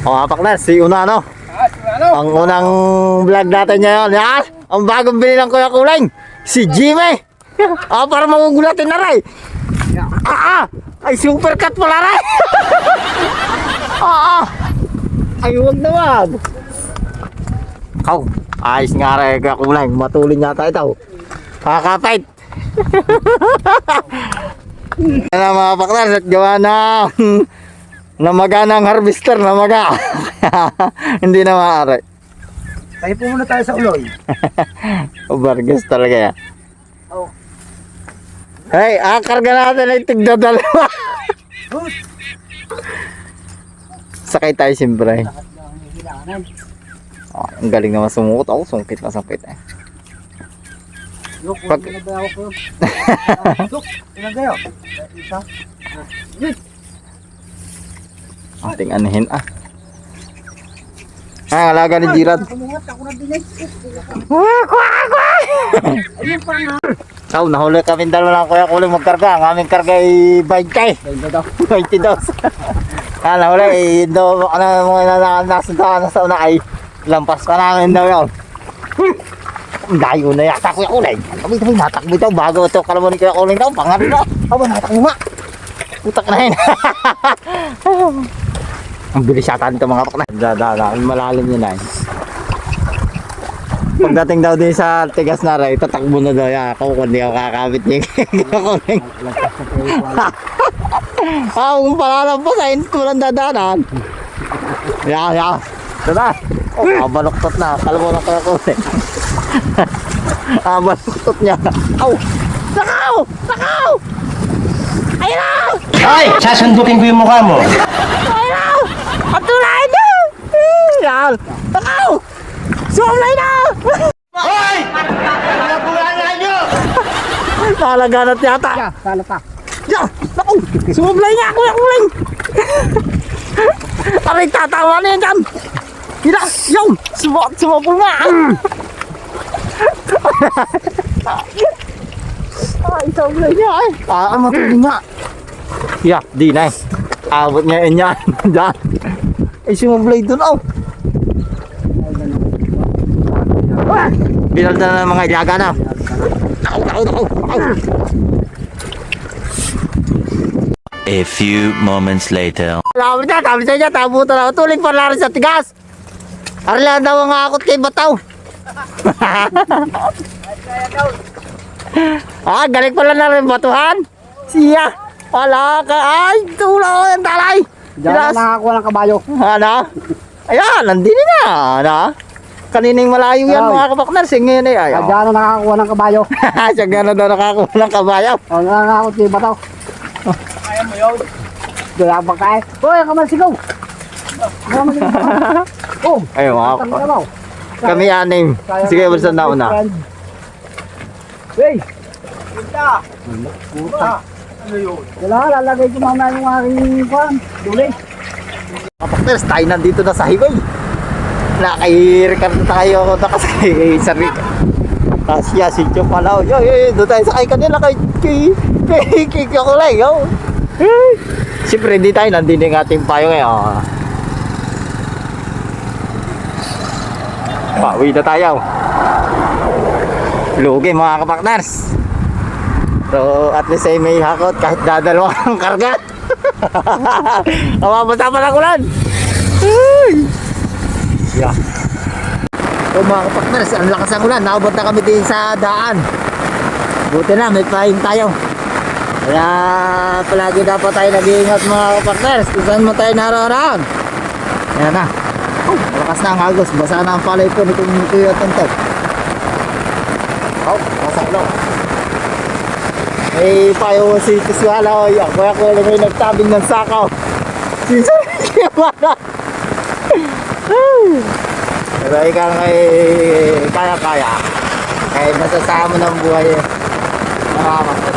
O mga partner, si Una no. Ang unang vlog natin ngayon. Yan, ang bagong bili ng Kuya Kuleng. Si Jimmy. Para magugulatin na rin. Ay super cut pala rin. Ay huwag naman. Ayos nga rin Kuya Kuleng. Matulin yata ito. Kakapit. Yan mga partner, at gawa na namaga ng harvester, namaga. Hindi na maaari. Tayo po muna tayo sa uloy. Bargas talaga yan. Oh. Hey, karga natin ay tigdadalawa. Sakay tayo siyempre. Ang galing naman sumukot ako. Sungkit na sungkit eh. Pag... Ilan kayo? Isa? Ating anihin alaga ni Jirad. Nahuli kami dalawa lang Kuya Kuleng magkarga. Ang aming karga ay 20. 20 daw. Nahuli daw mga nasa una ay lampas pa namin daw yun. Layo na yata Kuya Kuleng. Kami natakbo ito bago ito kalaman ni Kuya Kuleng daw. Pangarin na. Natakbo nga. Putak na yun. Ang bilis yata nito mga pakna. Malalim yun ay. Pagdating daw din sa tigas na rin, tatakbo na daw yan. Ako kundi ako kakabit niya. Kung palalampas ay walang dadanan. Yan. Tada. Baluktot na. Kalamo na Kuya Kuleng. Baluktot niya. Nakaw! Ayun na! Ay! Sasandukin ko yung mukha mo! Ayun na! Patulay na! Yan! Nakaw! Sumlay na! Hoy! Pinabulaan nyo! Nalaganat yata! Sala pa. Yan! Naku! Sumlay nga Kuya Kuleng! Aray tatawa na yan dyan! Hila! Yung! Sumapul nga! Sumlay niya eh! Matuloy nga! Di na eh! Abot niya yun yan! Dyan! Ay sumulay dun Binalda na ng mga ilaga na! Naku! A few moments later. Sabi sa niya, tabuto na. Tuling pa na rin sa tigas. Arla daw ang akot kay Bataw. Galing pala na rin batuhan. Siya. Wala ka. Ay, tulaw ang talay. Diyan nakakuha ng kabayo. Ayan, nandini na. Kaninang malayo yan mga kapaknar. Ngayon ay. Diyan nakakuha ng kabayo. Siya gano'n daw nakakuha ng kabayo. Nakakot si Bataw. Kaya mo yun. Kaya ba kaya? Hoy, kamalsigaw. Ayun mga kapaknar. Kami anim. Sige, basta na una. Hey! Puta! Ano yun? Wala, lalagay ko mamaya yung aking kwan. Duli. Kapakners, tayo nandito na sa highway. Nakairikan na tayo ako nakasakay kay Sarri. Kasya, si Chok pala. Doon tayo sakay kanila kay Kuleng. Siyempre, hindi tayo nandito yung ating payo ngayon. Pauwi na tayo. Lugi mga kapakners. So at least ay may hakot kahit dadalawang karga. Mababasa pa ng ulan. So mga kapakners, ang lakas ng ulan. Naabot na kami din sa daan. Buti na may pahing tayo. Kaya palagi dapat tayo nag-iingat mga kapakners kung saan mo tayo naroon. Ayan na. Malakas na ang agos. Basa na ang palay po ni Kuya Tontok. Masak lang. May payo si Tiswala. Kaya ko may nagtabing ng sakaw. Pero ikaw ay kaya-kaya. Kahit masasama ng buhay. Nakakasal.